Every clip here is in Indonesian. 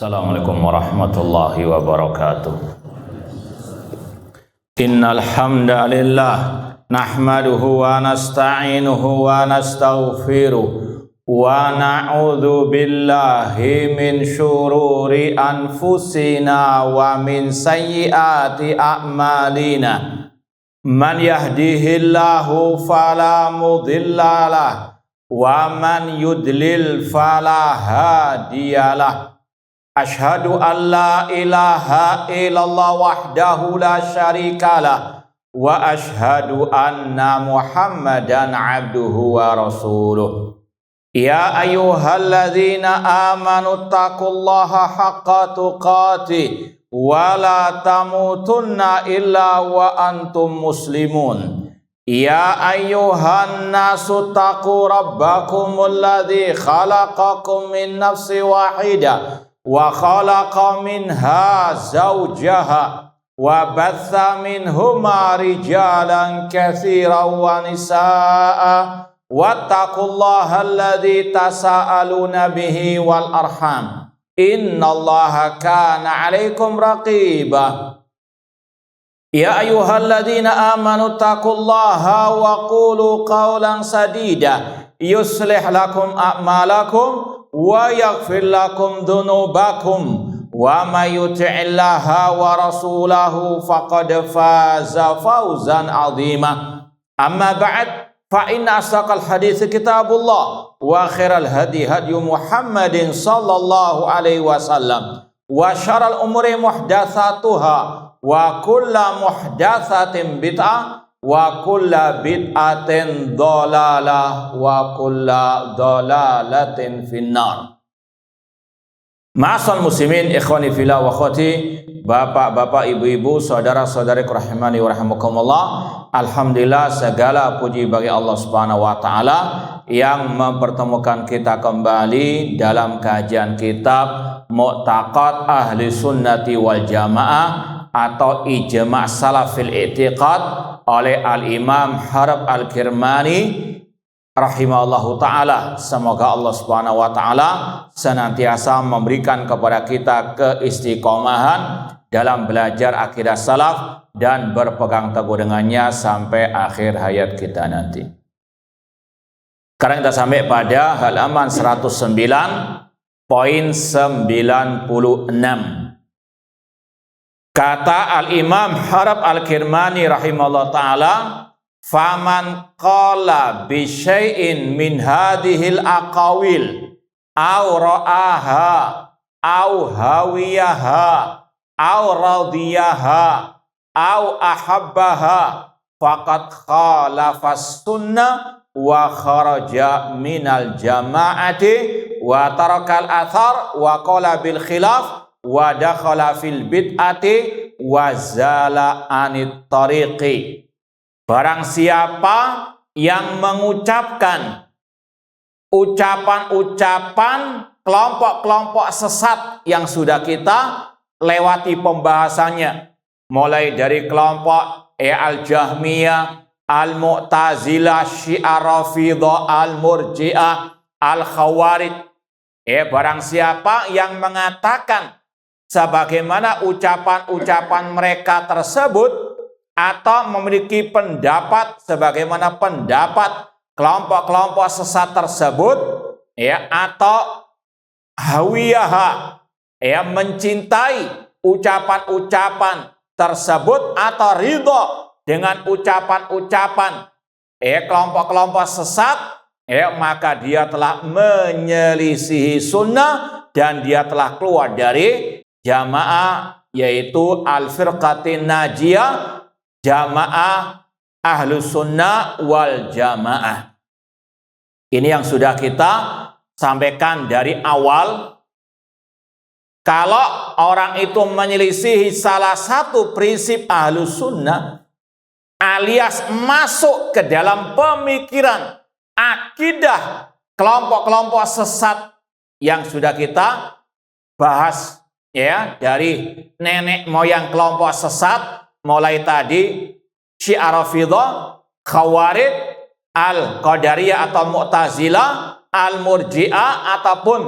Assalamualaikum warahmatullahi wabarakatuh. Innal hamdalillah nahmaduhu wa nasta'inuhu wa nastaghfiruh wa na'udzu billahi min syururi anfusina wa min sayyiati a'malina. Man yahdihillahu fala mudhillalah wa man yudlil fala hadiyalah. Ashhadu an la ilaha illallah wahdahu la syarikalah wa ashhadu anna Muhammadan abduhu wa rasuluh. Ya ayyuhalladzina amanu taqullaha haqqa tuqatih wa la tamutunna illa wa antum muslimun. Ya ayyuhan nasu taqu rabbakumul ladzi khalaqakum min nafsin wahidah wa khalaqa minha zawjaha wa batha minhuma rijalan katsiran wa nisaa wattaqullaha alladzi tasaaluna bihi wal arham innallaha kana 'alaikum raqiba. Ya ayyuhalladzina amanu taqullaha wa qulu qawlan sadida yuslih lakum a'malakum wa yaghfir lakum dhunubakum wa may yuti'illaha wa rasulahu faqad faza fawzan 'azima. Amma ba'd, fa inna asdaqal hadits kitabullah wa khairal hadi hadyu Muhammadin sallallahu alaihi wasallam wa syarrul umuri muhdatsatuha wa kullu muhdatsatin bid'ah wa kullu bid'atin dhalalah wa kullu dhalalatin finnar. Ma'asal muslimin ikhwani fillah wa akhwati, bapak-bapak, ibu-ibu, saudara-saudari rahimani wa rahimakumullah. Alhamdulillah, segala puji bagi Allah Subhanahu wa taala yang mempertemukan kita kembali dalam kajian kitab Mu'taqad Ahli Sunnati wal Jamaah atau Ijma' Salafil I'tiqad oleh Al-Imam Harb Al-Kirmani rahimahullahu ta'ala. Semoga Allah subhanahu wa ta'ala senantiasa memberikan kepada kita keistiqomahan dalam belajar akidah salaf dan berpegang teguh dengannya sampai akhir hayat kita nanti. Sekarang kita sampai pada halaman 109.96. Kata Al-Imam Harb Al-Kirmani rahimahullah ta'ala, faman qala bi syai'in min hadhil aqawil aw ra'aha aw hawiyaha aw radiyaha aw ahabbaha faqad khalafas sunnah wa kharaja minal jama'ati wa tarakal athar wa qala bil khilaf wa dakhala fil bid'ati wa zala anit tariqi. Barang siapa yang mengucapkan ucapan-ucapan kelompok-kelompok sesat yang sudah kita lewati pembahasannya, mulai dari kelompok Al-Jahmiyah, Al-Mu'tazilah, Syiah Rafidhah, Al-Murji'ah, Al-Khawarij. Barang siapa yang mengatakan sebagaimana ucapan-ucapan mereka tersebut atau memiliki pendapat sebagaimana pendapat kelompok-kelompok sesat tersebut, atau hawiyaha, mencintai ucapan-ucapan tersebut atau ridho dengan ucapan-ucapan kelompok-kelompok sesat, maka dia telah menyelisihi sunnah dan dia telah keluar dari jamaah, yaitu al-firqatin najiyah, jamaah ahlus sunnah wal jamaah. Ini yang sudah kita sampaikan dari awal. Kalau orang itu menyelisihi salah satu prinsip ahlus sunnah, alias masuk ke dalam pemikiran akidah kelompok-kelompok sesat yang sudah kita bahas, dari nenek moyang kelompok sesat, mulai tadi Syiah Rafidhah, Khawarij, Al-Qadariyah atau Mu'tazilah, Al-Murji'ah ataupun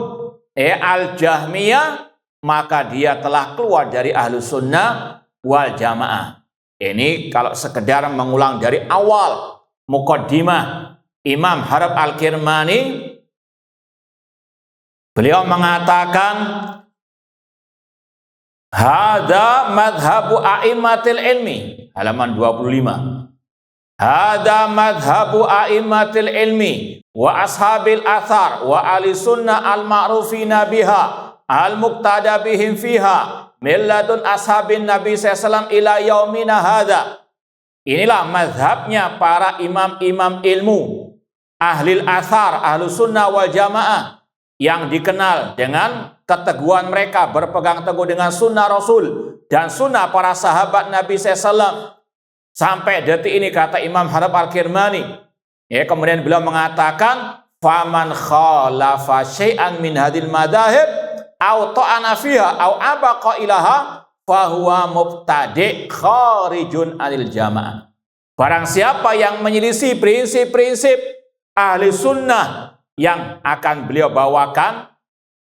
Al-Jahmiyah, maka dia telah keluar dari Ahlus Sunnah wal Jamaah. Ini kalau sekedar mengulang dari awal muqaddimah Imam Harb Al-Kirmani, beliau mengatakan hada madhabu a'immatil ilmi, halaman 25. Hada madhabu a'immatil ilmi wa ashabil athar wa ahli sunnah al-ma'rufina biha al-muqtada bihim fiha milladun ashabin Nabi SAW ila yaumina hadha. Inilah madhabnya para imam-imam ilmu, ahlil athar, ahlu sunnah wal jamaah, yang dikenal dengan keteguhan mereka berpegang teguh dengan sunnah Rasul dan sunnah para sahabat Nabi SAW. Sampai detik ini kata Imam Harb Al-Kirmani, ya, kemudian beliau mengatakan faman khalafa syai'an min hadil madahib au ta'ana fiha au abaqa ilaha fahuwa mubtadi' kharijun anil jamaah. Barang siapa yang menyelisih prinsip-prinsip ahli sunnah yang akan beliau bawakan,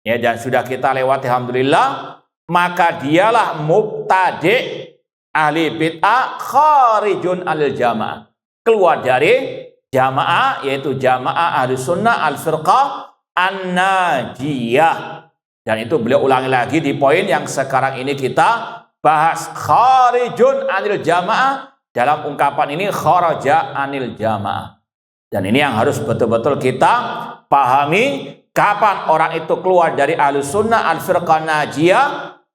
ya, dan sudah kita lewati alhamdulillah, maka dialah mubtadi' ahli bid'ah kharijun anil jamaah, keluar dari jamaah, yaitu jamaah ahli sunnah al-firqah an-najiyah. Dan itu beliau ulangi lagi di poin yang sekarang ini kita bahas, kharijun anil jamaah, dalam ungkapan ini kharaja anil jamaah. Dan ini yang harus betul-betul kita pahami, kapan orang itu keluar dari ahli sunnah al-firqah najiyah,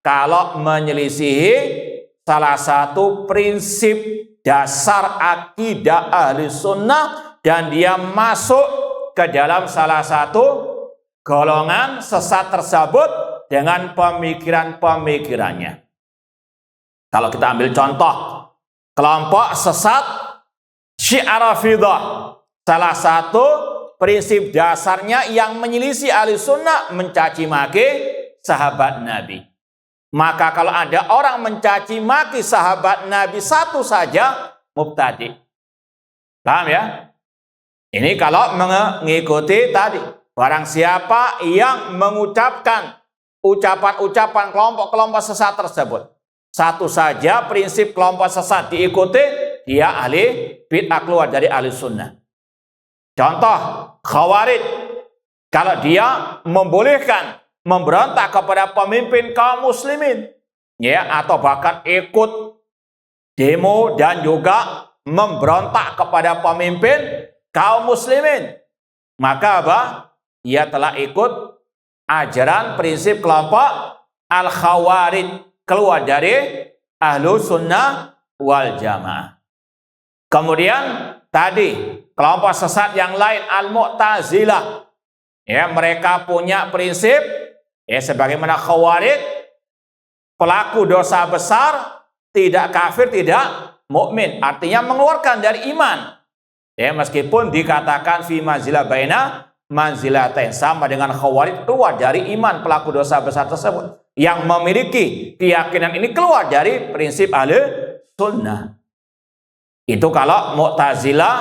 kalau menyelisihi salah satu prinsip dasar akidah ahli sunnah dan dia masuk ke dalam salah satu golongan sesat tersebut dengan pemikiran-pemikirannya. Kalau kita ambil contoh kelompok sesat Syiah Rafidah, salah satu prinsip dasarnya yang menyelisih ahli sunnah mencaci maki sahabat Nabi. Maka kalau ada orang mencaci maki sahabat Nabi satu saja, mubtadi. Paham ya? Ini kalau mengikuti tadi, barang siapa yang mengucapkan ucapan-ucapan kelompok-kelompok sesat tersebut, satu saja prinsip kelompok sesat diikuti, dia ahli bid'ah, keluar dari ahli sunnah. Contoh Khawarij, kalau dia membolehkan memberontak kepada pemimpin kaum muslimin, ya, atau bahkan ikut demo dan juga memberontak kepada pemimpin kaum muslimin, maka apa? Ia telah ikut ajaran prinsip kelompok al-khawarij, keluar dari ahlu sunnah wal jamaah. Kemudian tadi kelompok sesat yang lain al-mu'tazilah, ya, mereka punya prinsip, ya, sebagaimana Khawarij, pelaku dosa besar tidak kafir, tidak mukmin, artinya mengeluarkan dari iman. Ya, meskipun dikatakan fi manzilah baina manzilatain, sama dengan Khawarij, keluar dari iman pelaku dosa besar tersebut. Yang memiliki keyakinan ini keluar dari prinsip ahli sunnah. Itu kalau Mu'tazilah,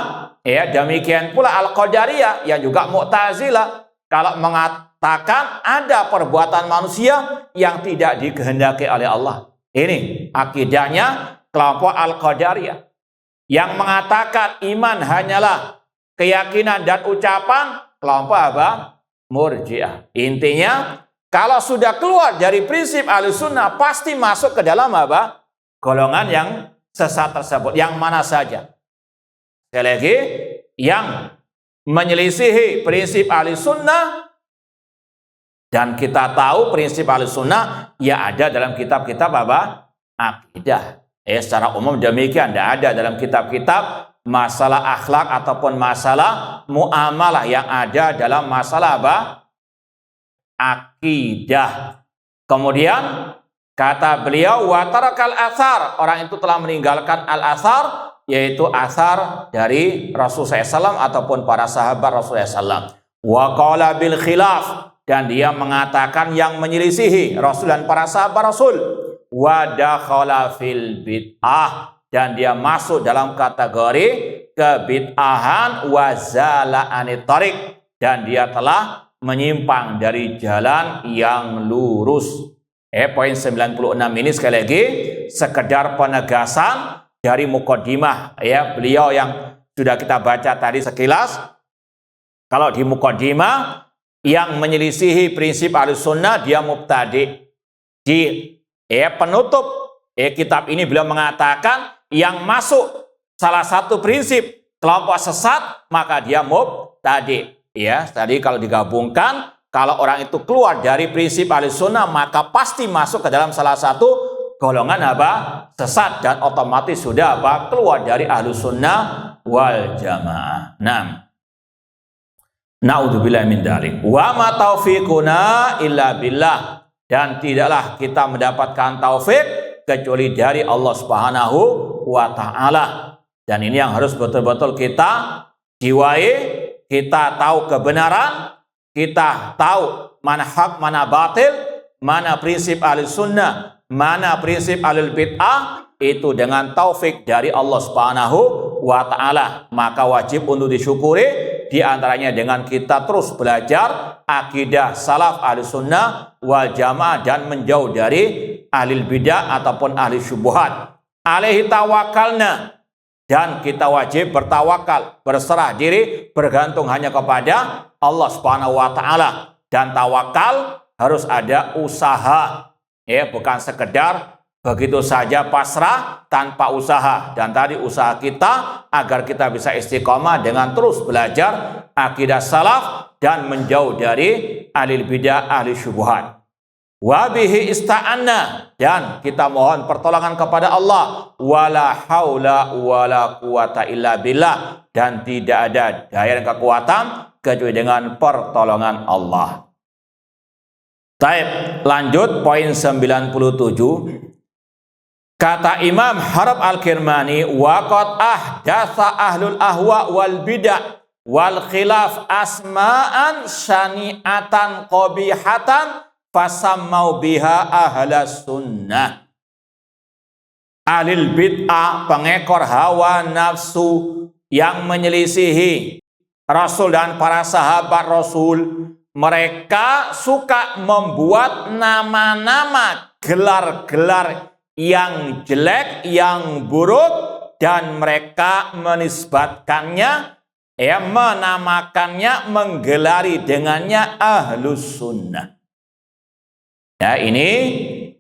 ya, demikian pula Al-Qadariyah yang juga Mu'tazilah, kalau mengatakan ada perbuatan manusia yang tidak dikehendaki oleh Allah. Ini akidahnya kelompok Al-Qadariyah, yang mengatakan iman hanyalah keyakinan dan ucapan kelompok apa? Murji'ah. Intinya, kalau sudah keluar dari prinsip Ahlussunnah, pasti masuk ke dalam apa? Golongan yang sesat tersebut. Yang mana saja. Sekali lagi, yang menyelisihi prinsip Ahlussunnah, dan kita tahu prinsip Ahlussunnah ya ada dalam kitab-kitab apa? Akidah. Secara umum demikian, tidak ada dalam kitab-kitab masalah akhlak ataupun masalah muamalah yang ada dalam masalah apa? Akidah. Kemudian kata beliau, wa tarakal athar, orang itu telah meninggalkan al-athar, yaitu athar dari Rasulullah SAW ataupun para sahabat Rasulullah SAW. Wa qala bil khilaf, dan dia mengatakan yang menyelisihi Rasul dan para sahabat Rasul. Wa dakhala fil bid'ah, dan dia masuk dalam kategori kebid'ahan, wa zala anit tariq, dan dia telah menyimpang dari jalan yang lurus. Poin 96 ini sekali lagi sekedar penegasan dari muqaddimah beliau yang sudah kita baca tadi sekilas. Kalau di muqaddimah yang menyelisihi prinsip Ahlussunnah dia mubtadi. Di penutup kitab ini beliau mengatakan yang masuk salah satu prinsip kelompok sesat maka dia mubtadi. Tadi kalau digabungkan, kalau orang itu keluar dari prinsip Ahlussunnah maka pasti masuk ke dalam salah satu golongan sesat dan otomatis sudah keluar dari Ahlussunnah wal Jamaah. Na'udzubillahi min dzalik. Wa ma taufiquna illa billah, dan tidaklah kita mendapatkan taufik kecuali dari Allah Subhanahu wa taala. Dan ini yang harus betul-betul kita jiwai, kita tahu kebenaran, kita tahu mana hak, mana batil, mana prinsip Ahlussunnah, mana prinsip Ahlul Bid'ah, itu dengan taufik dari Allah Subhanahu wa taala. Maka wajib untuk disyukuri, di antaranya dengan kita terus belajar akidah salaf Ahlussunnah wal Jamaah dan menjauh dari ahli bidah ataupun ahli syubhat. Alaihi tawakkalna, dan kita wajib bertawakal, berserah diri, bergantung hanya kepada Allah Subhanahu wa taala. Dan tawakal harus ada usaha, bukan sekedar begitu saja pasrah tanpa usaha. Dan tadi usaha kita agar kita bisa istiqomah dengan terus belajar akidah salaf dan menjauh dari ahli bidah, ahli syubhat. Wa bihi ista'anna, dan kita mohon pertolongan kepada Allah. Wala haula wala quwata illa billah, dan tidak ada daya dan kekuatan kecuali dengan pertolongan Allah. Baik, lanjut poin 97. Kata Imam Harb Al-Kirmani, waqad ahdatsa ahlul ahwa wal bidah wal khilaf asma'an syani'atan qabihatan fasammau biha ahlas sunnah. Ahlul bid'ah, pengekor hawa nafsu yang menyelisihi Rasul dan para sahabat Rasul, mereka suka membuat nama-nama, gelar-gelar yang jelek, yang buruk, dan mereka menisbatkannya, menamakannya, menggelari dengannya Ahlus Sunnah. Ini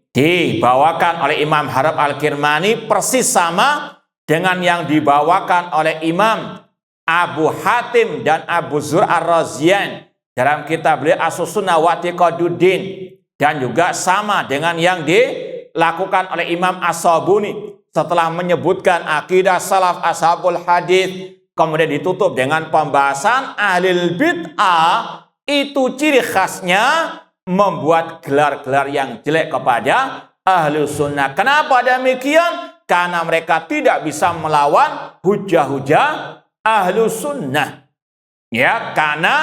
dibawakan oleh Imam Harb Al-Kirmani persis sama dengan yang dibawakan oleh Imam Abu Hatim dan Abu Zur Ar-Razian dalam kitab beliau As-Sunnah wa I'tiqaduddin, dan juga sama dengan yang dilakukan oleh Imam As-Sabuni setelah menyebutkan akidah salaf ashabul hadis, kemudian ditutup dengan pembahasan ahlul bid'ah itu ciri khasnya membuat gelar-gelar yang jelek kepada Ahlus Sunnah. Kenapa demikian? Karena mereka tidak bisa melawan hujah-hujah Ahlus Sunnah. Karena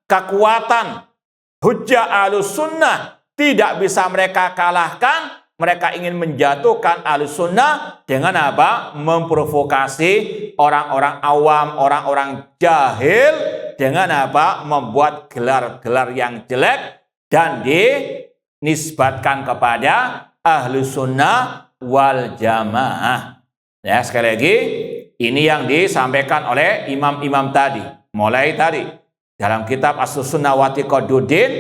kekuatan hujah Ahlus Sunnah tidak bisa mereka kalahkan. Mereka ingin menjatuhkan Ahlus Sunnah dengan apa? Memprovokasi orang-orang awam, orang-orang jahil dengan apa? Membuat gelar-gelar yang jelek dan dinisbatkan kepada Ahlus Sunnah wal Jamaah. Sekali lagi, ini yang disampaikan oleh imam-imam tadi. Mulai tadi dalam kitab As-Sunnah wa I'tiqaduddin,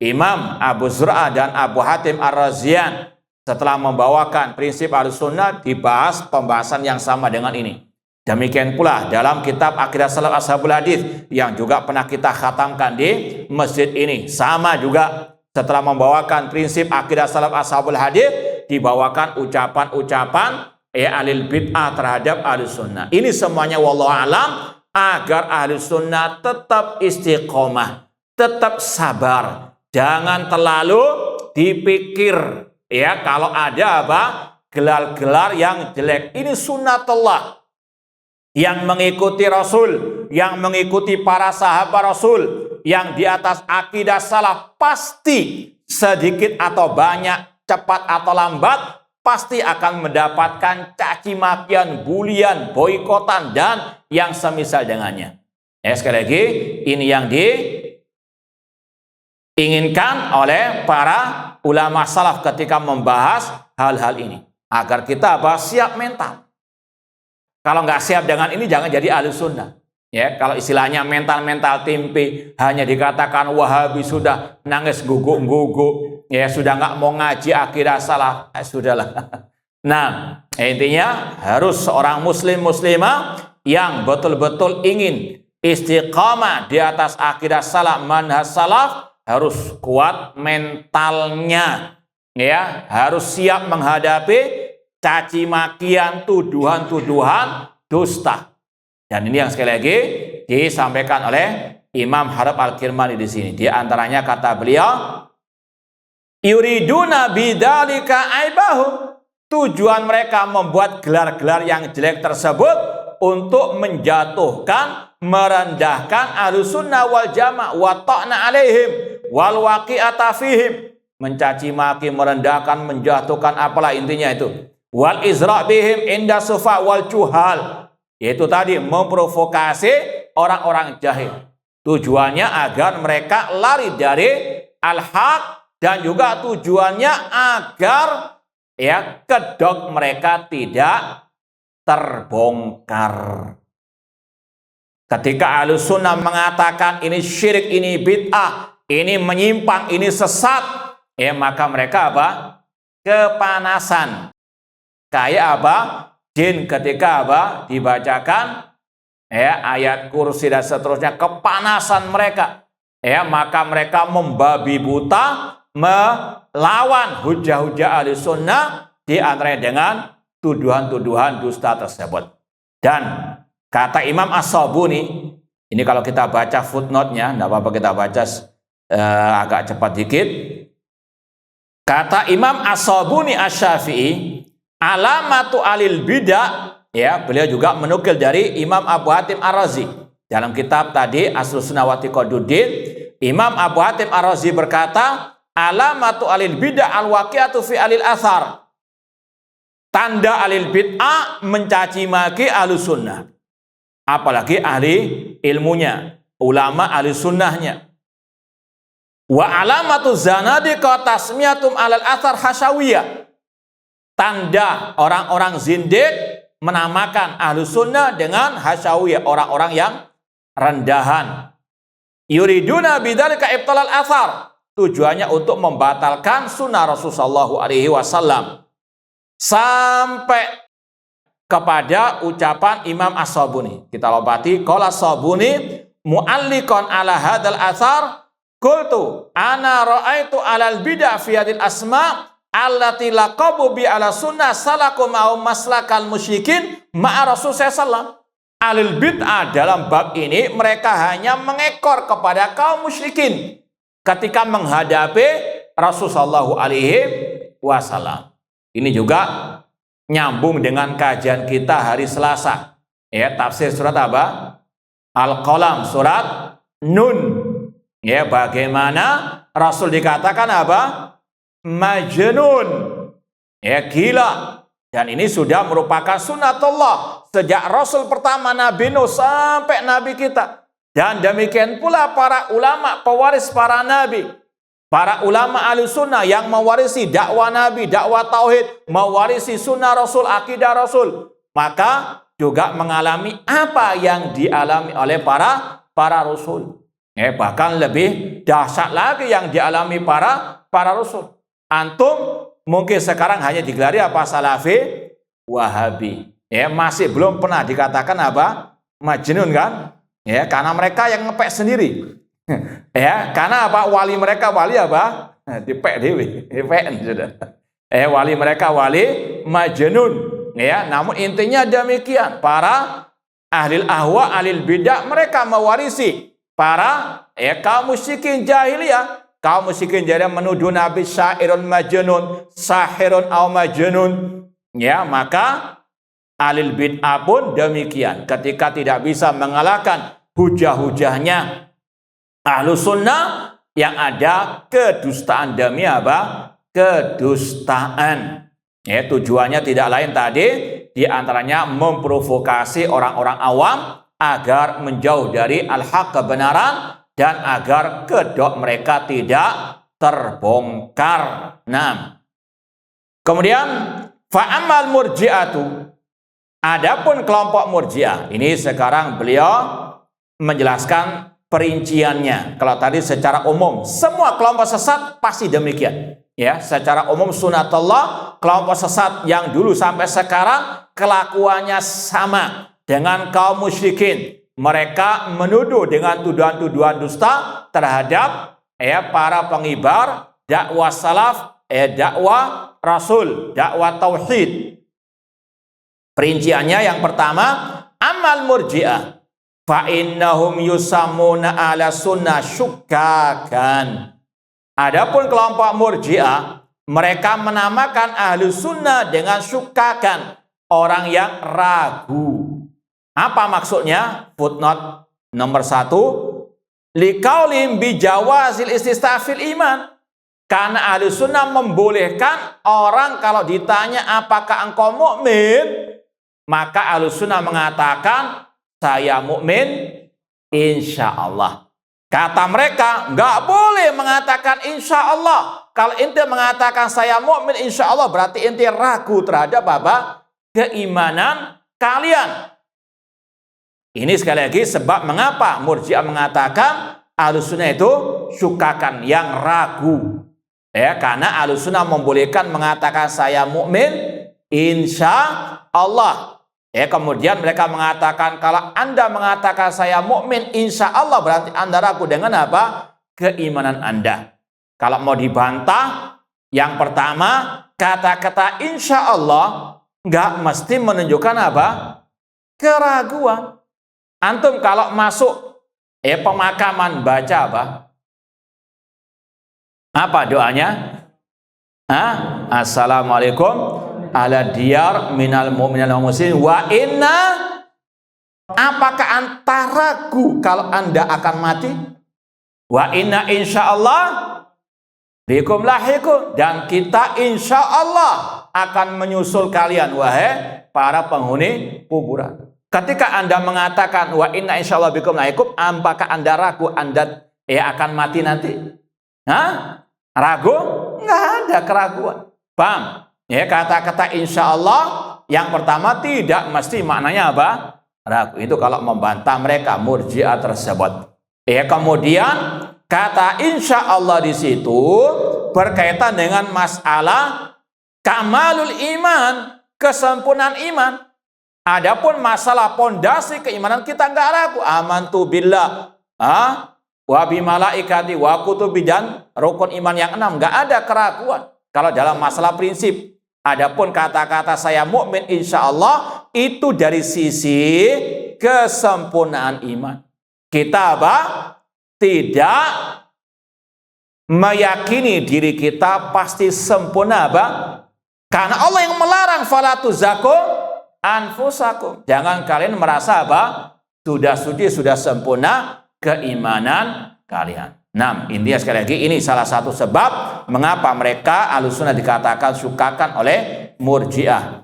Imam Abu Zur'ah dan Abu Hatim Ar-Razian setelah membawakan prinsip Ahlus Sunnah dibahas pembahasan yang sama dengan ini. Demikian pula dalam kitab Aqidah Salaf Ashabul Hadis yang juga pernah kita khatamkan di masjid ini, sama juga setelah membawakan prinsip Aqidah Salaf Ashabul Hadis dibawakan ucapan-ucapan ahlul bid'ah terhadap Ahlus Sunnah. Ini semuanya wallahu alam agar Ahlus Sunnah tetap istiqomah, tetap sabar, jangan terlalu dipikir kalau ada apa gelar-gelar yang jelek. Ini sunnatullah. Yang mengikuti Rasul, yang mengikuti para sahabat Rasul, yang di atas akidah salaf, pasti sedikit atau banyak, cepat atau lambat, pasti akan mendapatkan caci makian, bulian, boikotan, dan yang semisal dengannya. Sekali lagi, ini yang diinginkan oleh para ulama salaf ketika membahas hal-hal ini. Agar kita siap mental. Kalau nggak siap dengan ini, jangan jadi ahli sunnah. Ya, kalau istilahnya mental-mental tempe, hanya dikatakan Wahabi sudah nangis guguk-guguk, ya sudah nggak mau ngaji akidah salah, sudahlah. Nah, intinya harus seorang muslimah yang betul-betul ingin istiqamah di atas akidah salaf, manhaj salaf, harus kuat mentalnya, ya, harus siap menghadapi caci makian, tuduhan-tuduhan dusta. Dan ini yang sekali lagi disampaikan oleh Imam Harb Al-Kirmani di sini. Di antaranya kata beliau, yuriduna bidzalika aibahum. Tujuan mereka membuat gelar-gelar yang jelek tersebut untuk menjatuhkan, merendahkan Ahlus Sunnah wal Jamaah wa ta'na alaihim wal waqi'ata fihim. Mencaci maki, merendahkan, menjatuhkan, apalah intinya itu. Wal izra' bihim inda sufa wal juhal. Yaitu tadi memprovokasi orang-orang jahil. Tujuannya agar mereka lari dari al-haq, dan juga tujuannya agar kedok mereka tidak terbongkar. Ketika Ahlus Sunnah mengatakan ini syirik, ini bid'ah, ini menyimpang, ini sesat, maka mereka kepanasan. Kayak jin ketika dibacakan ayat kursi dan seterusnya, kepanasan mereka, maka mereka membabi buta melawan hujah-hujah ahli sunnah, di antaranya dengan tuduhan-tuduhan dusta tersebut. Dan kata Imam As-Sabuni, ini kalau kita baca footnote-nya, tidak apa-apa kita baca agak cepat dikit. Kata Imam As-Sabuni Asy-Syafi'i, alamatu alil bidah, beliau juga menukil dari Imam Abu Hatim Ar-Razi dalam kitab tadi Aslus Sunnah wa I'tiqaduddin. Imam Abu Hatim Ar-Razi berkata, alamatu alil bidah al-waqi'atu fi alil athar. Tanda alil bid'ah mencaci maki Ahlus Sunnah, apalagi ahli ilmunya, ulama ahli sunnahnya. Wa alamatu zanadiqa tasmiyatum alal athar hasyawiyah. Tanda orang-orang zindik menamakan Ahlus Sunnah dengan hasyawiyah, orang-orang yang rendahan. Yuriduna bidzalika ibtalal athar. Tujuannya untuk membatalkan sunnah Rasulullah SAW. Sampai kepada ucapan Imam As-Sabuni. Kita lobati, qala As-Sabuni mu'alliqan ala hadzal athar, qultu ana ra'aitu alal bidah fi hadil asma' allati laqabu bi ala sunnah salakum au maslakal musyrikin ma'a Rasul sallallahu. Ahlul bid'ah dalam bab ini mereka hanya mengekor kepada kaum musyrikin ketika menghadapi Rasul sallallahu alaihi wasallam. Ini juga nyambung dengan kajian kita hari Selasa. Tafsir surat apa? Al-Qalam, surat Nun. Bagaimana Rasul dikatakan apa? Majnun, gila. Dan ini sudah merupakan sunnatullah sejak Rasul pertama Nabi Nuh sampai Nabi kita. Dan demikian pula para ulama pewaris para nabi, para ulama Ahlus Sunnah yang mewarisi dakwah Nabi, dakwah tauhid, mewarisi sunnah Rasul, akidah Rasul, maka juga mengalami apa yang dialami oleh para Rasul. Bahkan lebih dahsyat lagi yang dialami para Rasul. Antum mungkin sekarang hanya digelari apa? Salafi, Wahabi. Masih belum pernah dikatakan apa? Majnun kan? Karena mereka yang ngepek sendiri. Karena apa? Wali mereka wali apa? Dipek dewi, dipek sudah. Wali mereka wali majnun. Namun intinya demikian. Para ahlil ahwa, ahlil bidah, mereka mewarisi para kaum musyrikin jahiliyah. Kaum musyrikin jadi menuduh Nabi syairun majnun, sahirun au majnun. Maka ahlul bid'ah pun demikian. Ketika tidak bisa mengalahkan hujah-hujahnya Ahlus Sunnah, yang ada kedustaan demi apa? Kedustaan. Tujuannya tidak lain tadi, diantaranya memprovokasi orang-orang awam agar menjauh dari al-haq, kebenaran, dan agar kedok mereka tidak terbongkar. Nah, kemudian fa'amal murji'atu, adapun kelompok murji'ah, ini sekarang beliau menjelaskan perinciannya. Kalau tadi secara umum semua kelompok sesat pasti demikian. Ya, secara umum sunatullah, kelompok sesat yang dulu sampai sekarang kelakuannya sama dengan kaum musyrikin. Mereka menuduh dengan tuduhan-tuduhan dusta terhadap para pengibar dakwah salaf, dakwah rasul, dakwah tauhid. Perinciannya yang pertama, amal murji'ah fa innahum yusammuna ala sunnah syukkakan. Adapun kelompok murji'ah, mereka menamakan ahlu sunnah dengan syukkakan, orang yang ragu. Apa maksudnya? Footnote nomor 1, liqaulim bijawazil ististafil iman. Karena ahlu sunnah membolehkan orang kalau ditanya apakah engkau mukmin, maka ahlu sunnah mengatakan saya mukmin insya Allah. Kata mereka, nggak boleh mengatakan insya Allah. Kalau ente mengatakan saya mukmin insya Allah, berarti ente ragu terhadap apa? Keimanan kalian. Ini sekali lagi sebab mengapa Murji'ah mengatakan Ahlussunnah itu syukkakan, yang ragu. Ya, karena Ahlussunnah membolehkan mengatakan saya mukmin insya Allah. Ya, kemudian mereka mengatakan kalau Anda mengatakan saya mukmin insya Allah, berarti Anda ragu dengan apa? Keimanan Anda. Kalau mau dibantah, yang pertama, kata-kata insya Allah nggak mesti menunjukkan apa? Keraguan. Antum kalau masuk pemakaman baca apa? Apa doanya? Assalamualaikum ala diyar minal mu'minal muslimin wa inna. Apakah anda ragu kalau Anda akan mati? Wa inna insyaallah bikum lahiqun, dan kita insya Allah akan menyusul kalian wahai para penghuni kuburan. Ketika Anda mengatakan wa inna insyaallah bikum lahiqun, apakah Anda ragu Anda akan mati nanti? Ragu? Nggak ada keraguan. Paham? Ya, kata-kata insya Allah yang pertama tidak mesti maknanya apa? Ragu. Itu kalau membantah mereka Murji'ah tersebut. Kemudian kata insya Allah di situ berkaitan dengan masalah kamalul iman, kesempurnaan iman. Adapun masalah pondasi keimanan kita nggak ragu. Amantu billah, wa bimalaikati wa kutubi, dan rukun iman yang 6, nggak ada keraguan. Kalau dalam masalah prinsip. Adapun kata-kata saya mukmin insya Allah itu dari sisi kesempurnaan iman. Kita apa? Tidak meyakini diri kita pasti sempurna apa? Karena Allah yang melarang fala tuzakku anfusakum. Jangan kalian merasa apa? Sudah suci, sudah sempurna keimanan kalian. Nah, intinya sekali lagi ini salah satu sebab mengapa mereka Ahlussunnah dikatakan syukkakan oleh Murji'ah.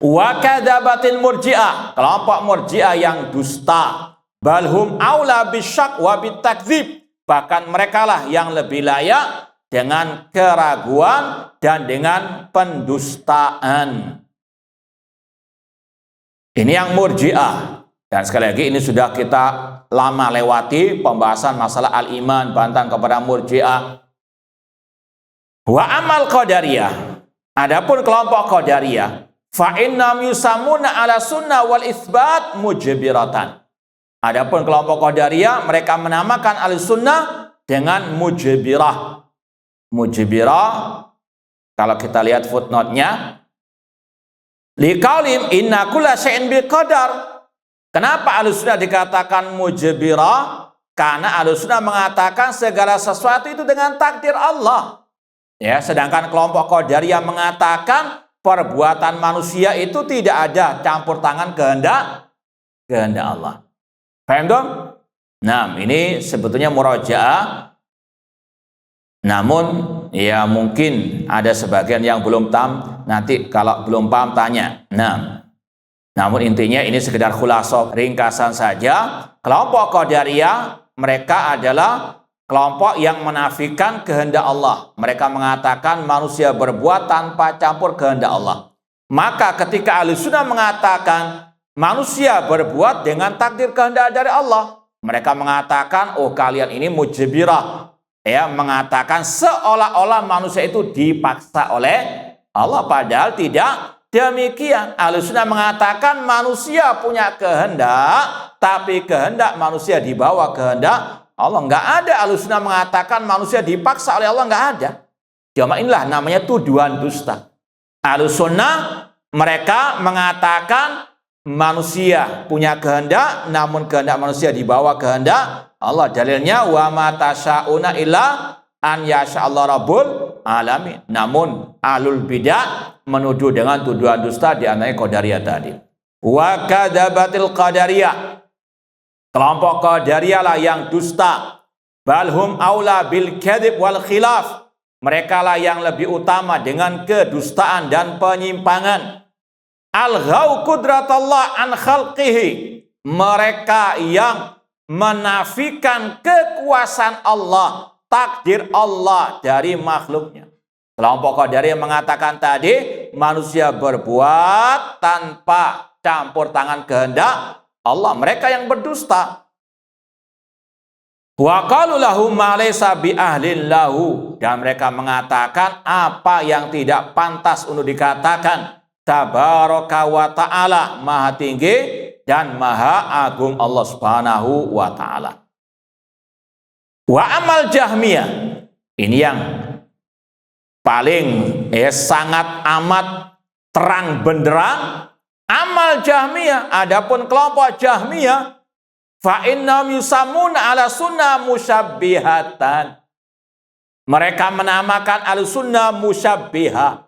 Wa kadzabatil Murji'ah, kelompok Murji'ah yang dusta. Balhum aula bisyak wa bitakdzib, bahkan merekalah yang lebih layak dengan keraguan dan dengan pendustaan. Ini yang Murji'ah. Dan sekali lagi ini sudah kita lama lewati pembahasan masalah al-iman, bantahan kepada Murji'ah. Wa amal qadariyah, adapun kelompok qadariyah, fa innam yusamuna ala sunnah wal itsbat mujbiratan. Adapun kelompok qadariyah, mereka menamakan al-sunnah dengan mujbirah. Mujbirah, kalau kita lihat footnote-nya, liqaulim inna kulla syai'in biqadar. Kenapa Ahlussunnah dikatakan mujbirah? Karena Ahlussunnah mengatakan segala sesuatu itu dengan takdir Allah. Ya, sedangkan kelompok Qadariyah mengatakan perbuatan manusia itu tidak ada campur tangan kehendak Allah. Paham dong? Nah, ini sebetulnya murajaah. Namun ya mungkin ada sebagian yang belum paham. Nanti kalau belum paham tanya. Namun intinya ini sekedar khulasoh ringkasan saja. Kelompok Qadariyah mereka adalah kelompok yang menafikan kehendak Allah. Mereka mengatakan manusia berbuat tanpa campur kehendak Allah. Maka ketika Ahlussunnah mengatakan manusia berbuat dengan takdir kehendak dari Allah, mereka mengatakan, oh kalian ini mujbirah, ya, mengatakan seolah-olah manusia itu dipaksa oleh Allah, padahal tidak demikian. Ahlussunnah mengatakan manusia punya kehendak, tapi kehendak manusia di bawah kehendak Allah. Enggak ada Ahlussunnah mengatakan manusia dipaksa oleh Allah, enggak ada. Cuma inilah namanya tuduhan dusta. Ahlussunnah mereka mengatakan manusia punya kehendak, namun kehendak manusia di bawah kehendak Allah. Dalilnya wa ma tasyauna illa an yasha'allahu rabbul alamin. Namun ahlul bidah menuduh dengan tuduhan dusta, di antaranya Qadariyah tadi. Wa kadzabatil qadariyah, kelompok Qadariyah lah yang dusta. Balhum aula bil kadzib wal khilaf, mereka lah yang lebih utama dengan kedustaan dan penyimpangan. Al-ghaw qudratallah an khalqihi, mereka yang menafikan kekuasaan Allah, takdir Allah dari makhluknya. Kelompok Qadariyah mengatakan tadi manusia berbuat tanpa campur tangan kehendak Allah. Mereka yang berdusta. Wa qalu lahum ma laysa bi ahlin lahu, dan mereka mengatakan apa yang tidak pantas untuk dikatakan. Tabaraka wa ta'ala, maha tinggi dan maha agung Allah subhanahu wa ta'ala. Wa amal Jahmiyah, ini yang paling sangat amat terang benderang. Amal Jahmiyah, adapun kelompok Jahmiyah, fa innahum yusammuna ala sunnah musyabbihatan, mereka menamakan al-sunnah musyabbihah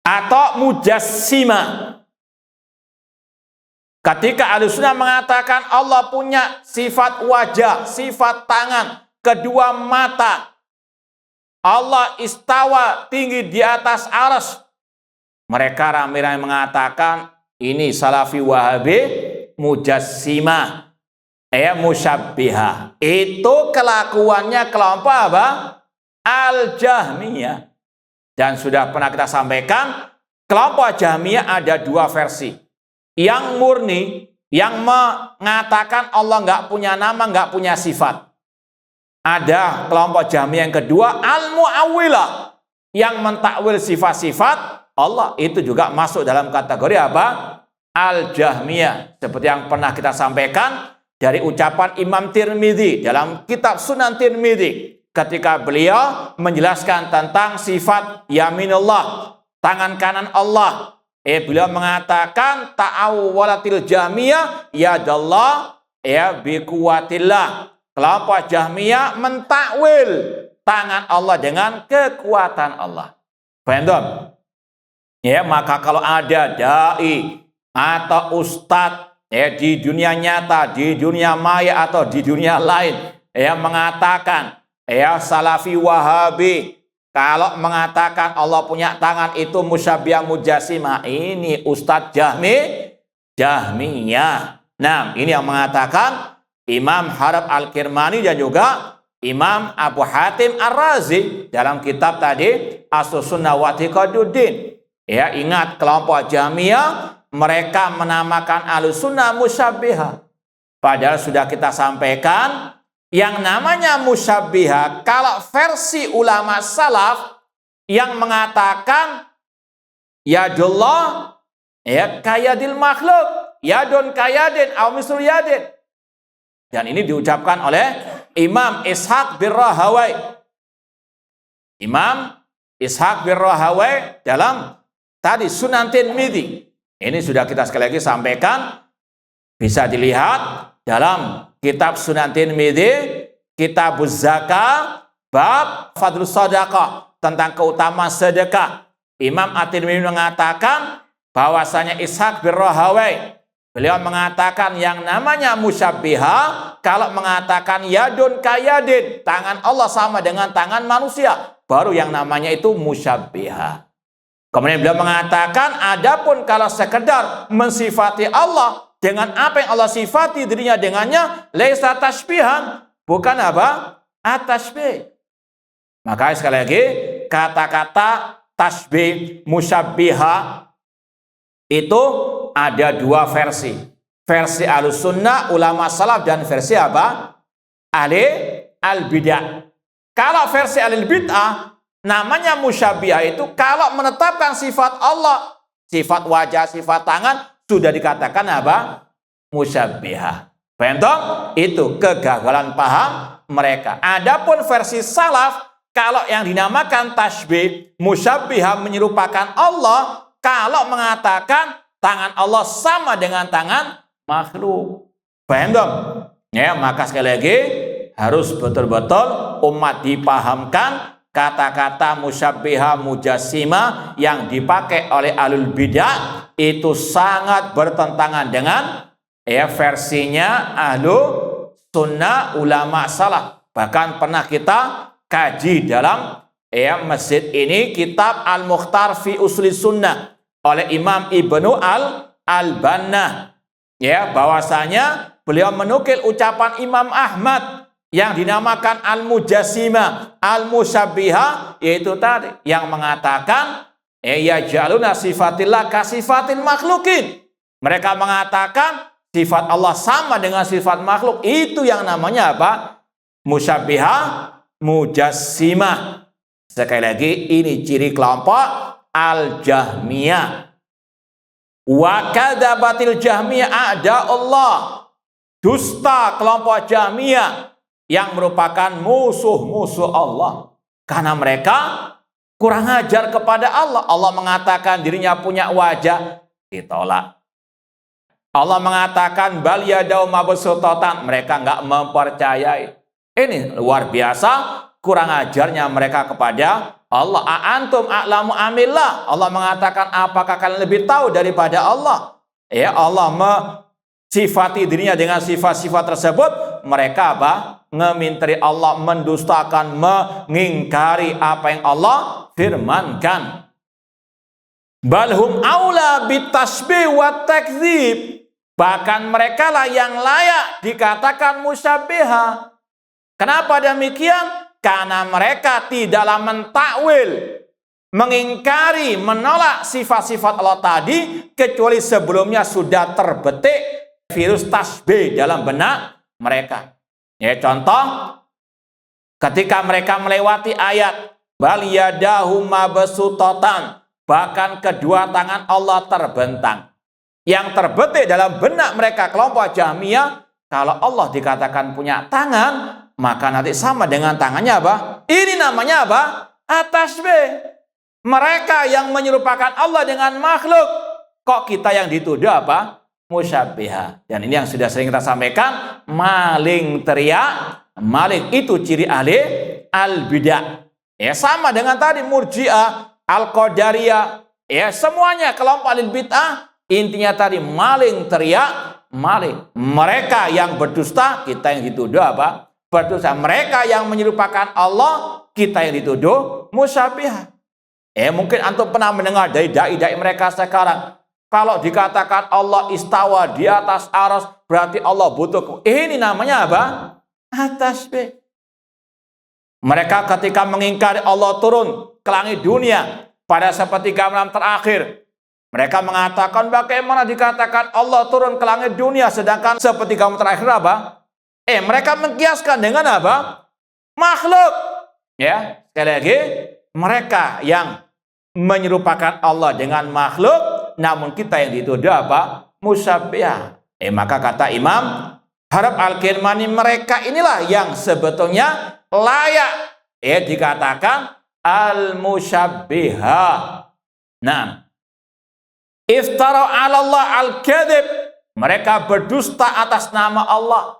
atau mujassima. Ketika Ahlussunnah mengatakan Allah punya sifat wajah, sifat tangan, kedua mata, Allah istawa tinggi di atas arsy, mereka ramai-ramai mengatakan ini Salafi Wahabi mujassima, musyabbihah. Itu kelakuannya kelompok apa? Al-Jahmiyah. Dan sudah pernah kita sampaikan, kelompok Jahmiyah ada dua versi. Yang murni, yang mengatakan Allah nggak punya nama, nggak punya sifat. Ada kelompok Jahmiyah yang kedua, Al-Mu'awwilah, yang mentakwil sifat-sifat Allah. Itu juga masuk dalam kategori apa? Al-Jahmiyah. Seperti yang pernah kita sampaikan dari ucapan Imam Tirmidzi dalam kitab Sunan Tirmidzi, ketika beliau menjelaskan tentang sifat yaminullah, tangan kanan Allah. Beliau mengatakan ta'awwalatil Jahmiyah yadallah biquwatillah. Kelompok Jahmiyah mentakwil tangan Allah dengan kekuatan Allah. Paham? Maka kalau ada dai atau ustadz di dunia nyata, di dunia maya atau di dunia lain mengatakan Salafi Wahabi kalau mengatakan Allah punya tangan itu musyabbihah mujassimah, ini Ustadz Jahmiyah. Nah, ini yang mengatakan Imam Harab Al-Kirmani dan juga Imam Abu Hatim Ar-Razi dalam kitab tadi Aslus Sunnah wa I'tiqaduddin. Ingat kelompok Jahmiyah mereka menamakan Ahlussunnah musyabbihah. Padahal sudah kita sampaikan yang namanya musyabbihah, kalau versi ulama salaf yang mengatakan yadullah kayadil makhluk, yadun kayadin aw mislu yadin. Dan ini diucapkan oleh Imam Ishaq bin Rahawai. Imam Ishaq bin Rahawai dalam tadi Sunan Tirmidzi. Ini sudah kita sekali lagi sampaikan, bisa dilihat dalam kitab Sunan Tirmidzi, kitab Zakah, bab Fadlus Sadaqah, tentang keutamaan sedekah. Imam At-Tirmidzi mengatakan bahwasanya Ishaq bin Rahawai, beliau mengatakan yang namanya musyabbihah kalau mengatakan yadun kayadin, tangan Allah sama dengan tangan manusia, baru yang namanya itu musyabbihah. Kemudian beliau mengatakan adapun kalau sekedar mensifati Allah dengan apa yang Allah sifati dirinya dengannya, laisa tashbihan, bukan apa? At-tashbih. Maka sekali lagi, kata-kata tasbih, musyabbiha itu ada dua versi. Versi Ahlus Sunnah, ulama salaf, dan versi apa? Ahli al-bid'ah. Kalau versi ahli bid'ah, namanya musyabbiha itu kalau menetapkan sifat Allah, sifat wajah, sifat tangan, sudah dikatakan apa? Musyabbiha. Paham toh? Itu kegagalan paham mereka. Adapun versi salaf, kalau yang dinamakan tasbih, musyabbiha menyerupakan Allah, kalau mengatakan tangan Allah sama dengan tangan makhluk. Paham dong? Ya, maka sekali lagi harus betul-betul umat dipahamkan kata-kata musyabbiha, mujassimah yang dipakai oleh ahlul bidah itu sangat bertentangan dengan versinya ahlu sunnah ulama salaf. Bahkan pernah kita kaji dalam masjid ini kitab Al-Mukhtar fi Usli Sunnah oleh Imam Ibnu Al-Bannah, bahwasanya beliau menukil ucapan Imam Ahmad yang dinamakan al-mujassimah, al-musyabbiha, yaitu tadi yang mengatakan yaj'aluna sifatillah ka sifatil makhlukin. Mereka mengatakan sifat Allah sama dengan sifat makhluk. Itu yang namanya apa? Musyabbiha, mujassimah. Sekali lagi, ini ciri kelompok al-Jahmiyah. Wa kadzabatil Jahmiyah a'da Allah. Dusta kelompok Jahmiyah yang merupakan musuh-musuh Allah. Karena mereka kurang ajar kepada Allah. Allah mengatakan dirinya punya wajah, ditolak. Allah mengatakan bal yadau mabsutatan, mereka enggak mempercayai. Ini luar biasa kurang ajarnya mereka kepada Allah. Antum a'lamu amillah. Allah mengatakan apakah kalian lebih tahu daripada Allah? Allah sifati dirinya dengan sifat-sifat tersebut, mereka apa? Ngeminteri Allah, mendustakan, mengingkari apa yang Allah firmankan. Balhum aula bitasbih wa takdzib. Bahkan mereka lah yang layak dikatakan musyabbiha. Kenapa demikian? Karena mereka tidaklah mentakwil, mengingkari, menolak sifat-sifat Allah tadi, kecuali sebelumnya sudah terbetik virus tasbih dalam benak mereka. Contoh, ketika mereka melewati ayat bal yadahu mabsutatan, bahkan kedua tangan Allah terbentang. Yang terbetik dalam benak mereka kelompok Jahmiyah, kalau Allah dikatakan punya tangan, maka nanti sama dengan tangannya apa? Ini namanya apa? At-tasbih. Mereka yang menyerupakan Allah dengan makhluk. Kok kita yang dituduh apa? Musyabbiha. Dan ini yang sudah sering kita sampaikan, maling teriak maling. Itu ciri ahli al-bidah. Sama dengan tadi Murji'ah, Al-Qadariyah, semuanya kelompok ahli bid'ah. Intinya tadi maling teriak maling. Mereka yang berdusta, kita yang dituduh apa? Berdusta. Mereka yang menyerupakan Allah, kita yang dituduh musyabbiha. Mungkin antum pernah mendengar dari dai-dai mereka sekarang, kalau dikatakan Allah istawa di atas aras, berarti Allah butuh. Ini namanya apa? At-tasbih. Mereka ketika mengingkari Allah turun ke langit dunia pada sepertiga malam terakhir, mereka mengatakan bagaimana dikatakan Allah turun ke langit dunia sedangkan sepertiga malam terakhir apa? Mereka mengkiaskan dengan apa? Makhluk. Sekali lagi, mereka yang menyerupakan Allah dengan makhluk, namun kita yang dituduh apa? Musyabbiha. Maka kata Imam Harab Al-Kirmani, mereka inilah yang sebetulnya layak dikatakan al-musyabbiha. Nah, iftara 'ala Allah al-kadzib, mereka berdusta atas nama Allah.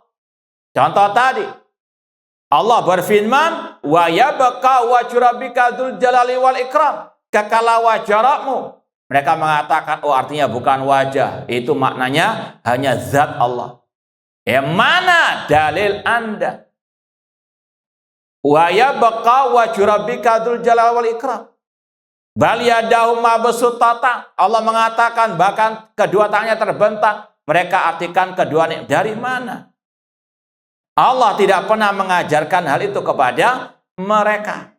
Contoh tadi, Allah berfirman, wa yabqa wajhu rabbika dzul jalali wal ikram, kekala wajhmu. Mereka mengatakan, artinya bukan wajah, itu maknanya hanya zat Allah. Mana dalil Anda? Wa yabqa wajhu rabbika dzul jalali wal ikram. Bal yadahu mabsutatan. Allah mengatakan bahkan kedua tangannya terbentang. Mereka artikan kedua nikmat. Dari mana? Allah tidak pernah mengajarkan hal itu kepada mereka.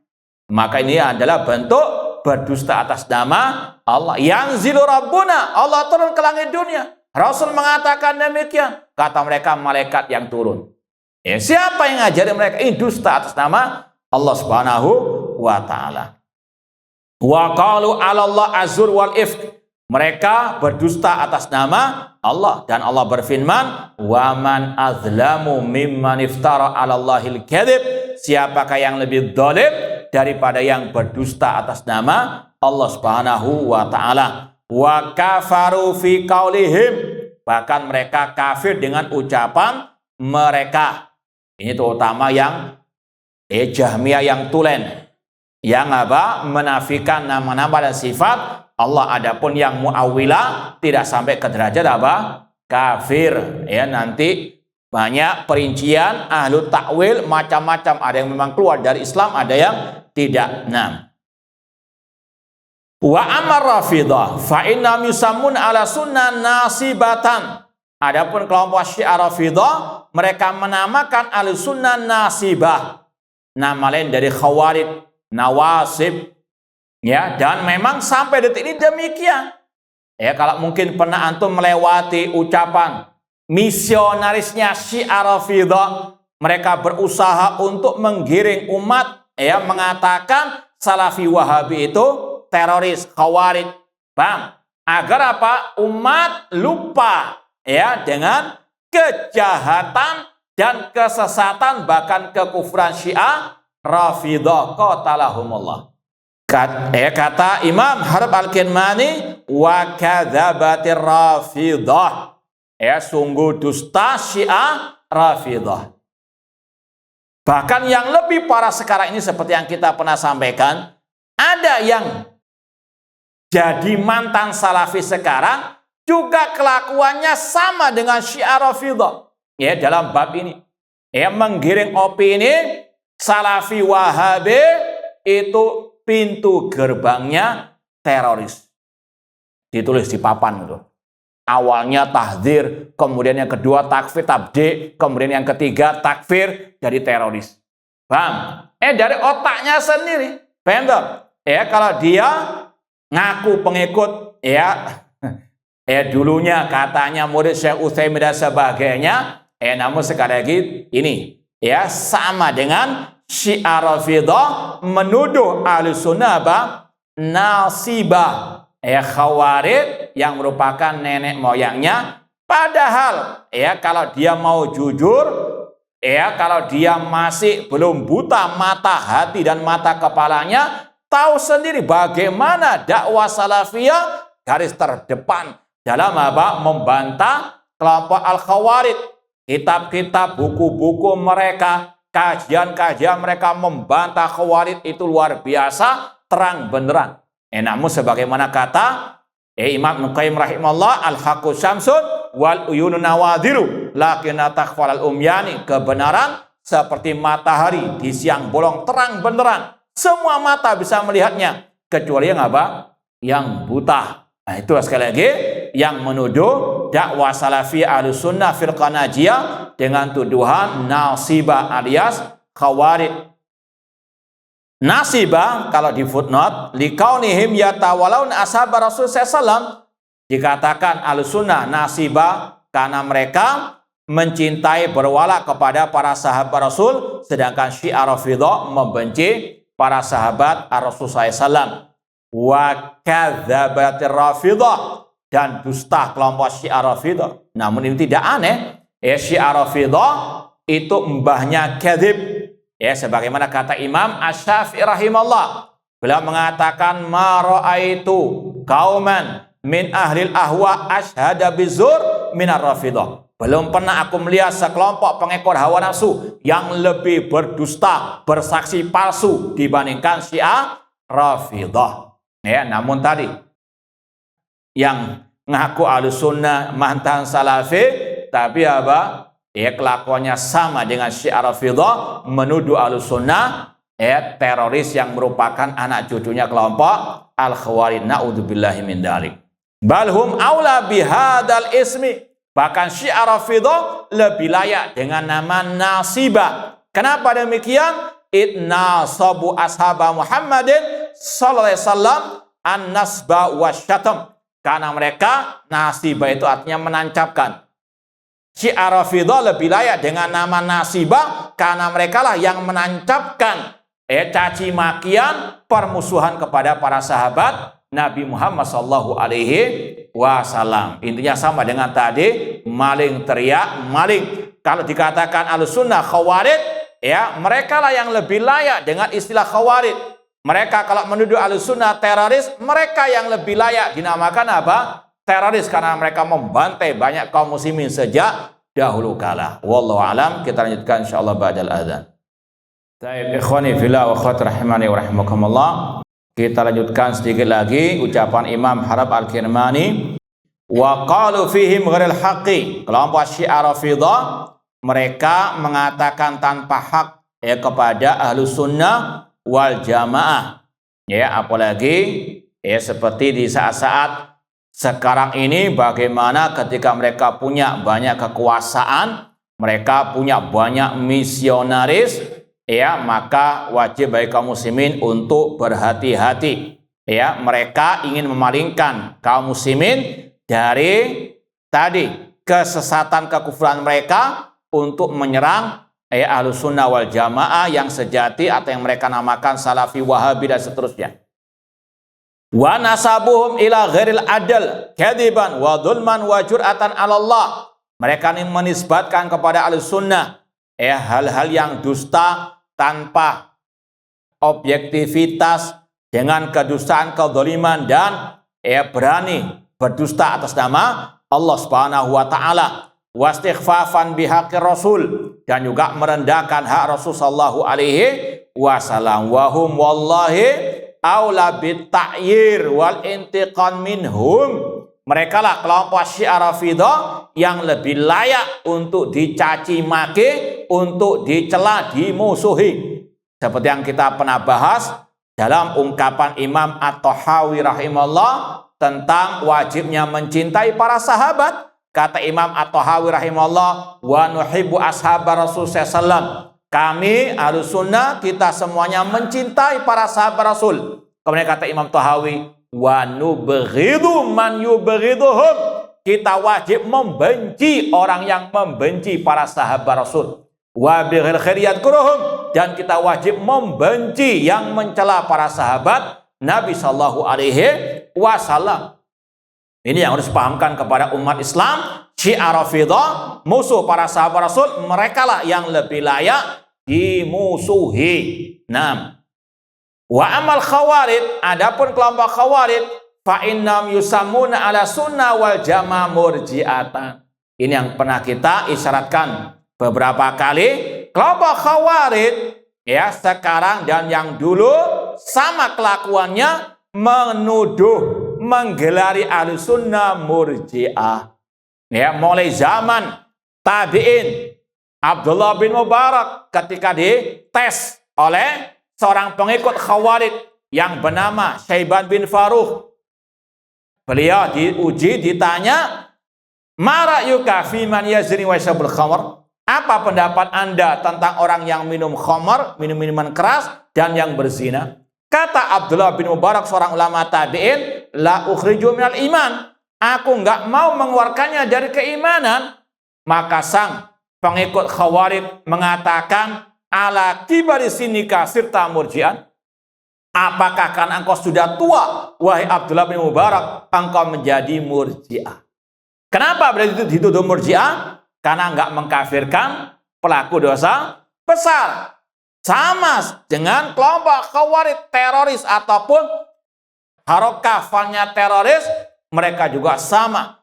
Maka ini adalah bentuk berdusta atas nama Allah. Yanzilu Rabbuna, Allah turun ke langit dunia. Rasul mengatakan demikian. Kata mereka, malaikat yang turun. Siapa yang ngajari mereka? Ini dusta atas nama Allah Subhanahu wa ta'ala. Wa qalu 'ala Allah azur wal ifk. Mereka berdusta atas nama Allah, dan Allah berfirman, wa man azlamu mimman iftara 'ala Allahil kadzib. Siapakah yang lebih zalim daripada yang berdusta atas nama Allah Subhanahu wa ta'ala. Wa kafaru fi qaulihim. Bahkan mereka kafir dengan ucapan mereka. Ini terutama yang Jahmiyah yang tulen, yang menafikan nama-nama dan sifat Allah. Adapun yang Mu'awwilah tidak sampai ke derajat kafir. Nanti banyak perincian ahlu takwil macam-macam. Ada yang memang keluar dari Islam, ada yang tidak. Wa amar Rafidah fa innahum yusammun ala sunnah nasibatan. Adapun kelompok Syiah Rafidah, mereka menamakan al-sunnah nasibah. Nama lain dari Khawarij, Nawasib. Dan memang sampai detik ini demikian. Kalau mungkin pernah antum melewati ucapan misionarisnya Syiah Rafidah, mereka berusaha untuk menggiring umat, mengatakan Salafi Wahabi itu teroris, Khawarij. Paham? Agar apa? Umat lupa dengan kejahatan dan kesesatan, bahkan kekufuran Syiah Rafidah qatalahumullah. Kata Imam Harb Al-Kirmani, wa kadzabatir Rafidah. Sungguh dusta Syiah Rafidah. Bahkan yang lebih parah sekarang ini, seperti yang kita pernah sampaikan, ada yang jadi mantan Salafi sekarang juga kelakuannya sama dengan Syiah Rafidah. Dalam bab ini, menggiring opini Salafi Wahabi itu pintu gerbangnya teroris. Ditulis di papan itu. Awalnya tahdzir, kemudian yang kedua takfir tabdi, kemudian yang ketiga takfir jadi teroris. Paham? Dari otaknya sendiri. Paham tak? Kalau dia ngaku pengikut, dulunya katanya murid Syekh Utsaimin dan sebagainya, namun sekali lagi ini sama dengan Syiah Rafidah menuduh Ahlussunnah nasibah, Khawarij yang merupakan nenek moyangnya. Padahal kalau dia mau jujur, kalau dia masih belum buta mata hati dan mata kepalanya, tahu sendiri bagaimana dakwah Salafiyah garis terdepan dalam membantah kelompok Al-Khawarij. Kitab-kitab, buku-buku mereka, kajian-kajian mereka membantah Khawarij itu luar biasa, terang beneran. Namun sebagaimana kata Imam Ibnu Qayyim rahimahullah, al-haqqu syamsun wal uyunu nawadiru lakinna takhfal al-umyani. Kebenaran seperti matahari di siang bolong, terang beneran. Semua mata bisa melihatnya, kecuali yang Yang buta. Itu sekali lagi yang menuduh dakwah Salafi Ahlussunnah firqah najiyah dengan tuduhan nasibah alias Khawarij. Nasibah kalau di footnote, likaunihim yatawalaun ashab Rasul sallallahu, dikatakan Ahlussunnah nasibah karena mereka mencintai berwala kepada para sahabat Rasul, sedangkan Syiah Rafidah membenci para sahabat Rasul sallallahu. Wa kadzabatir Rafidah, dan dusta kelompok Syiah Rafidah. Namun ini tidak aneh, Syiah Rafidah itu mbahnya kadzib. Sebagaimana kata Imam Asy-Syafi'i rahimahullah, beliau mengatakan ma ra'aitu qauman min ahlil ahwa asyhada bizur minar Rafidah. Belum pernah aku melihat sekelompok pengekor hawa nafsu yang lebih berdusta, bersaksi palsu dibandingkan Syiah Rafidah. Namun tadi yang ngaku Ahlussunnah mantan Salafi, tapi kelakuannya sama dengan Syiah Rafidah, menuduh Ahlussunnah teroris yang merupakan anak cucunya kelompok Al-Khawarij. Na'udzubillahi min dzalik. Balhum aula bihadzal ismi. Bahkan Syiah Rafidhah lebih layak dengan nama nasibah. Kenapa demikian? Itnasabu ashaba Muhammadin sallallahu alaihi wasallam an-nasba wasyatam. Karena mereka nasibah itu artinya menancapkan. Syiah Rafidhah lebih layak dengan nama nasibah karena mereka lah yang menancapkan caci makian, permusuhan kepada para sahabat Nabi Muhammad sallallahu alaihi wasallam. Intinya sama dengan tadi, maling teriak maling. Kalau dikatakan Ahlussunnah Khawarij, ya mereka lah yang lebih layak dengan istilah Khawarij. Mereka kalau menuduh Ahlussunnah teroris, mereka yang lebih layak dinamakan apa? Teroris, karena mereka membantai banyak kaum muslimin sejak dahulu kala. Wallahu alam. Kita lanjutkan insyaallah ba'dal adzan. Baik, ikhwani fillah wa akhwati rahimani wa rahimakumullah. Kita lanjutkan sedikit lagi ucapan Imam Harab Al-Kirmani. Wa qalu fihim ghairil haqqi. Kelompok Syiah Rafidhah mereka mengatakan tanpa hak kepada Ahlussunnah wal Jamaah. Ya, apalagi seperti di saat-saat sekarang ini, bagaimana ketika mereka punya banyak kekuasaan, mereka punya banyak misionaris, ya maka wajib bagi kaum muslimin untuk berhati-hati. Ya, mereka ingin memalingkan kaum muslimin dari tadi kesesatan kekufuran mereka untuk menyerang Ahlussunnah wal Jamaah yang sejati atau yang mereka namakan Salafi, Wahabi dan seterusnya. Wa nasabuhum ila ghairil adl kadiban wa dhulman wa jur'atan 'ala Allah. Mereka ini menisbatkan kepada Ahlussunnah hal-hal yang dusta tanpa objektivitas, dengan kedustaan, kezaliman, dan berani berdusta atas nama Allah Subhanahu wa taala. Wastighfafan bihaqqir Rasul, dan juga merendahkan hak Rasul sallallahu alaihi wasallam. Wa hum wallahi aula bitta'yir wal intiqam minhum. Mereka lah kelompok Syiah Rafidhah yang lebih layak untuk dicaci maki, untuk dicela, dimusuhi. Seperti yang kita pernah bahas dalam ungkapan Imam At-Tahawi rahimahullah tentang wajibnya mencintai para sahabat. Kata Imam At-Tahawi rahimahullah, wa nuhibbu ashabar Rasul sallallahu alaihi wasallam. Kami Ahlussunnah, kita semuanya mencintai para sahabat Rasul. Kemudian kata Imam Tahawi, wa nubghidu man yubghiduhum. Kita wajib membenci orang yang membenci para sahabat Rasul. Wa bighil khair yadhkuruhum, dan kita wajib membenci yang mencela para sahabat Nabi sallallahu alaihi wasallam. Ini yang harus dipahamkan kepada umat Islam. Syiah Rafidhah, musuh para sahabat Rasul, mereka lah yang lebih layak dimusuhi. Nah, wa amal khawarij, adapun kelompok khawarij, fa innam yusammuna ala sunnah wal jamaah murji'atan. Ini yang pernah kita isyaratkan beberapa kali. Kelompok khawarij sekarang dan yang dulu sama kelakuannya, menuduh, menggelari Ahlussunnah murji'ah. Mulai zaman tabi'in, Abdullah bin Mubarak ketika dites oleh seorang pengikut Khawarij yang bernama Syaiban bin Faruq. Beliau diuji, ditanya, ma ra'yuka fi man yazni wa yashrabul khamr? Apa pendapat Anda tentang orang yang minum khamr, minum minuman keras, dan yang berzina? Kata Abdullah bin Mubarak, seorang ulama tabi'in, la ukhriju minal iman. Aku enggak mau mengeluarkannya dari keimanan. Maka sang pengikut Khawarij mengatakan, ala kibari sinika sirta murji'an. Apakah karena engkau sudah tua, wahai Abdullah bin Mubarak, engkau menjadi murji'ah? Kenapa berarti dituduh murji'ah? Karena enggak mengkafirkan pelaku dosa besar. Sama dengan kelompok Khawarij teroris ataupun harokah falnya teroris, mereka juga sama.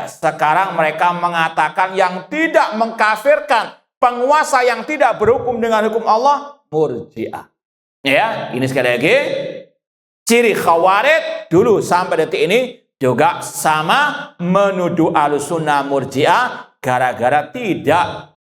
Sekarang mereka mengatakan yang tidak mengkafirkan penguasa yang tidak berhukum dengan hukum Allah, murji'ah. Ini sekali lagi ciri Khawarij dulu sampai detik ini juga sama, menuduh Ahlussunnah murji'ah gara-gara tidak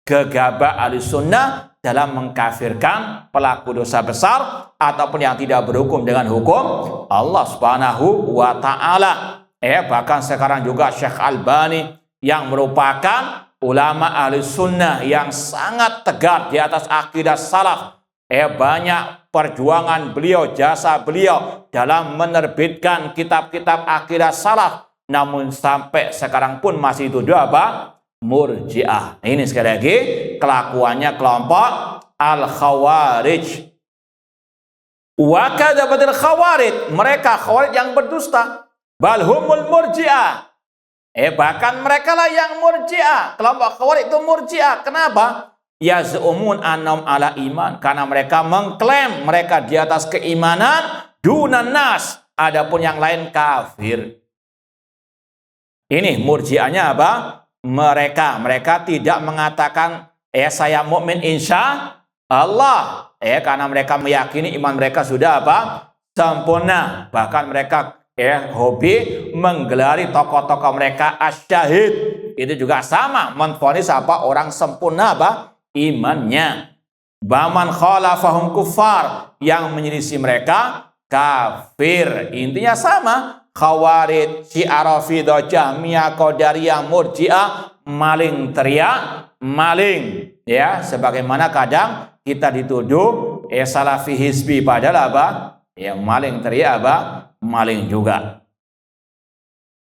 gegabah Ahlussunnah dalam mengkafirkan pelaku dosa besar ataupun yang tidak berhukum dengan hukum Allah Subhanahu wa taala. Bahkan sekarang juga Syekh Albani yang merupakan ulama ahli sunnah yang sangat tegar di atas akidah salaf. Banyak perjuangan beliau, jasa beliau dalam menerbitkan kitab-kitab akidah salaf. Namun sampai sekarang pun masih dituduh apa? Murji'ah. Ini sekali lagi kelakuannya kelompok Al-Khawarij. Wa kadzabatil khawarij, mereka khawarij yang berdusta. Bal humul murji'ah. Bahkan mereka lah yang murji'ah. Kelompok khawarij itu murji'ah. Kenapa? Yaz'umun annahum ala iman, karena mereka mengklaim mereka di atas keimanan, dunan nas, adapun yang lain kafir. Ini murji'ahnya apa? Mereka tidak mengatakan saya mukmin insya Allah, karena mereka meyakini iman mereka sudah apa? Sempurna. Bahkan mereka hobi menggelari tokoh-tokoh mereka asyahid. Itu juga sama, menvonis apa? Orang sempurna apa? Imannya. Baman khalafahum kufar, yang menyelisih mereka kafir. Intinya sama. Khawarij, Syiah, Rafidhah, Jahmiyah, Qadariyah, Murji'ah, maling teriak, maling. Ya, sebagaimana kadang kita dituduh salafi hizbi, padahal apa? Maling teriak apa? Maling juga.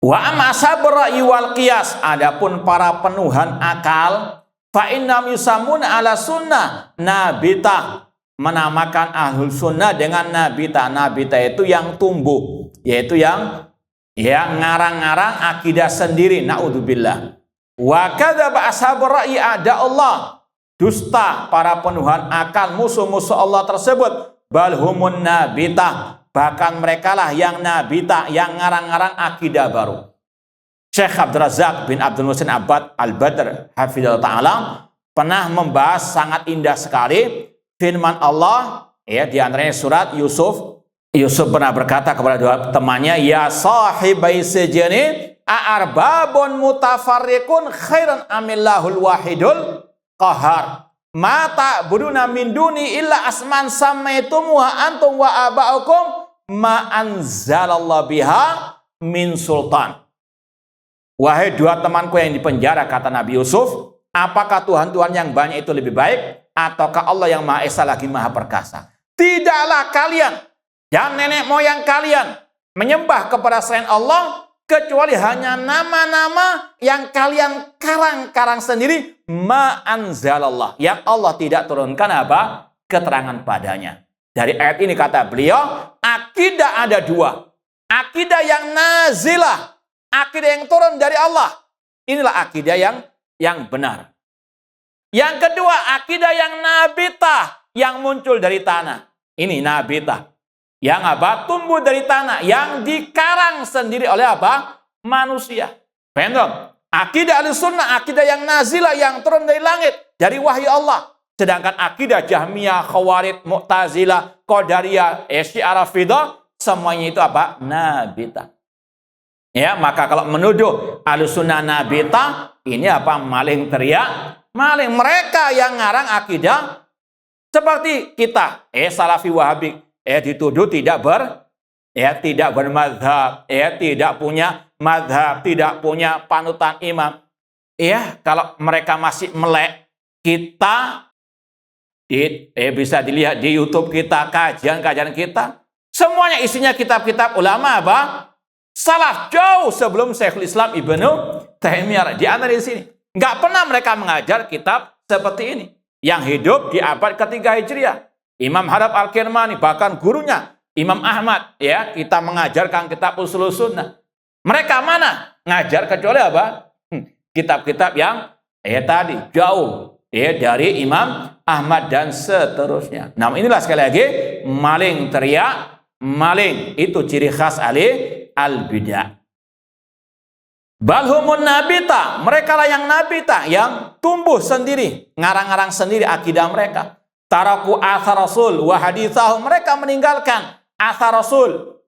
Wa amma sabra wal qiyas, adapun para penuhan akal, fa innam yusamun ala sunnah nabitah, menamakan ahlul sunnah dengan nabitah. Nabitah itu yang tumbuh, yaitu yang ngarang-ngarang akidah sendiri, naudzubillah. Wa kadzaba ashabur ra'yi ada Allah, dusta para penuhan akal, musuh-musuh Allah tersebut. Bal humun nabitah, bahkan mereka lah yang nabitah, yang ngarang-ngarang akidah baru. Syekh Abdul Razak bin Abdul Muhsin Abbad Al-Badr hafizahullah ta'ala pernah membahas sangat indah sekali firman Allah, di antaranya surat Yusuf. Yusuf pernah berkata kepada dua temannya, ya sahibai sijni a'arbabun mutafarriqun khairan amillahul wahidul qahar ma ta'buduna min duni illa asman sammaitumuha antum wa aba'ukum ma anzalallahu biha min sultan. Wahai dua temanku yang dipenjara, kata Nabi Yusuf, apakah Tuhan-Tuhan yang banyak itu lebih baik, ataukah Allah yang Maha Esa lagi Maha Perkasa? Tidaklah kalian dan nenek moyang kalian menyembah kepada selain Allah, kecuali hanya nama-nama yang kalian karang-karang sendiri, ma anzalallah, yang Allah tidak turunkan apa? Keterangan padanya. Dari ayat ini kata beliau, akidah ada dua. Akidah yang nazilah, akidah yang turun dari Allah. Inilah akidah yang benar. Yang kedua, akidah yang nabitah, yang muncul dari tanah. Ini nabitah. Yang apa? Tumbuh dari tanah, yang dikarang sendiri oleh apa? Manusia. Paham? Akidah Ahlussunnah, akidah yang nazilah, yang turun dari langit, dari wahyu Allah. Sedangkan akidah Jahmiyah, Khawarij, Mu'tazilah, Qadariyah, Syiah, Rafidhah, semuanya itu apa? Nabitah. Ya, maka kalau menuduh Ahlussunnah nabitah, ini apa? Maling teriak, maling. Mereka yang ngarang akidah seperti kita, Salafi Wahabi, dituduh tidak bermadhab, tidak punya madhab, tidak punya panutan imam. Kalau mereka masih melek, kita bisa dilihat di YouTube kita, kajian-kajian kita, semuanya isinya kitab-kitab ulama apa? Salaf, jauh sebelum Syekhul Islam Ibnu Taimiyah. Di antara di sini nggak pernah mereka mengajar kitab seperti ini yang hidup di abad ketiga Hijriah. Imam Harab Al-Kirmani, bahkan gurunya Imam Ahmad, kita mengajarkan kitab Ushulus Sunnah. Mereka mana ngajar kecuali apa? Kitab-kitab yang tadi jauh dari Imam Ahmad dan seterusnya. Nah, inilah sekali lagi maling teriak, maling itu ciri khas al-bidah. Balhumun nabita, mereka lah yang nabita, yang tumbuh sendiri, ngarang-ngarang sendiri akidah mereka. Taraku athar rasul wa hadithahu, mereka meninggalkan athar rasul,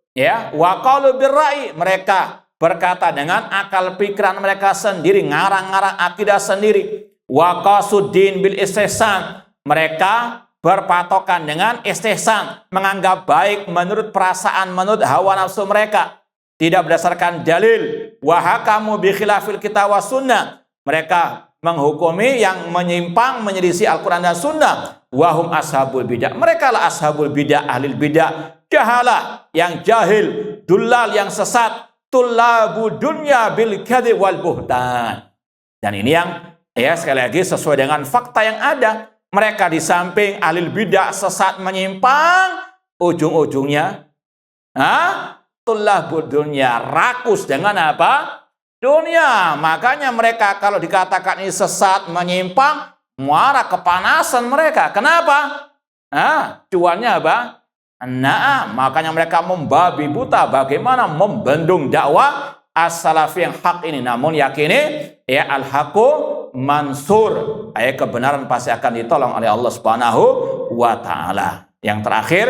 wa qalu birra'i, mereka berkata dengan akal pikiran mereka sendiri, ngarang-ngarang akidah sendiri. Wa qasuddin bil istihsan, mereka berpatokan dengan istihsan, menganggap baik menurut perasaan, menurut hawa nafsu mereka. tidak berdasarkan dalil. Wa hakamu bi khilafil kitab was sunnah. Mereka menghukumi yang menyimpang menyelisih Al-Quran dan Sunnah. Wahum ashabul bidah. Mereka lah ashabul bidah, ahli bidah. Jahalah yang jahil, dullal yang sesat, tullabu dunya bil kadhib wal buhtan. Dan ini yang sekali lagi sesuai dengan fakta yang ada. Mereka di samping ahli bidah sesat menyimpang, ujung-ujungnya tullabu dunya, rakus dengan apa? Dunia. Makanya mereka kalau dikatakan ini sesat, menyimpang, muara kepanasan mereka. Kenapa? Cuannya apa? Makanya mereka membabi buta bagaimana membendung dakwah as-salafi yang hak ini. Namun yakini al-haqqu mansur. Kebenaran pasti akan ditolong oleh Allah Subhanahu wa taala. Yang terakhir,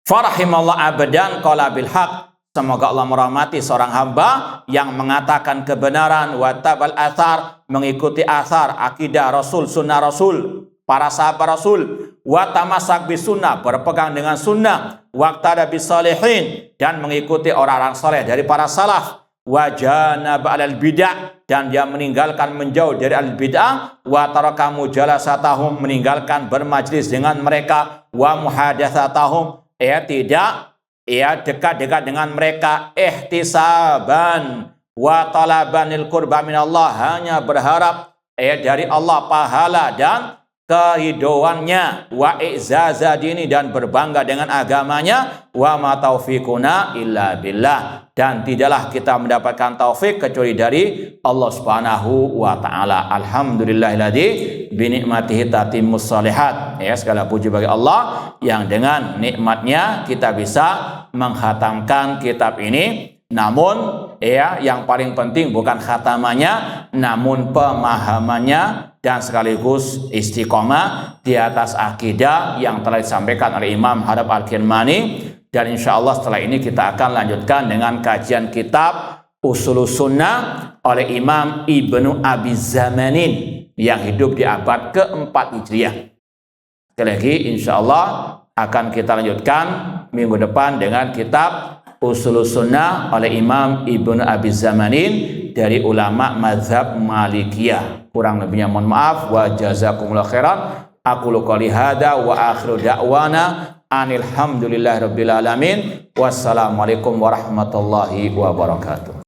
farahimallah abadan qala bil haq. Semoga Allah merahmati seorang hamba yang mengatakan kebenaran, watabal athar, mengikuti athar, akidah Rasul, sunnah Rasul, para sahabat Rasul, watamasak bis sunnah, berpegang dengan sunnah, waqtada bis salihin, dan mengikuti orang-orang saleh dari para salaf, wajana ba'al bidah, dan dia meninggalkan menjauh dari al bidah, wa taraka mujalasatahum, meninggalkan bermajlis dengan mereka, wa muhadatsatahum, dekat-dekat dengan mereka, ihtisaban wa talabanil qurba minallah, hanya berharap dari Allah pahala dan keridhoannya, wa i'zaza dini, dan berbangga dengan agamanya, wa ma taufiquna illa billah, dan tidaklah kita mendapatkan taufik kecuali dari Allah Subhanahu wa taala. Alhamdulillahilladzi bi ni'matihi tatimmus shalihat. Segala puji bagi Allah yang dengan nikmatnya kita bisa menghatamkan kitab ini. Namun yang paling penting bukan khatamannya, namun pemahamannya, dan sekaligus istiqomah di atas akidah yang telah disampaikan oleh Imam Hadab Al-Kirmani. Dan insya Allah setelah ini kita akan lanjutkan dengan kajian kitab Ushulus Sunnah oleh Imam Ibnu Abi Zamanin yang hidup di abad ke-4 Hijriah. Sekali lagi insya Allah akan kita lanjutkan minggu depan dengan kitab Ushulus Sunnah oleh Imam Ibnu Abi Zamanin dari ulama mazhab Malikiyah. Kurang lebihnya mohon maaf. Wa jazakumullah khairan. Aqulu qouli hadza wa akhiru da'wana anil hamdulillahirabbil alamin. Wassalamualaikum warahmatullahi wabarakatuh.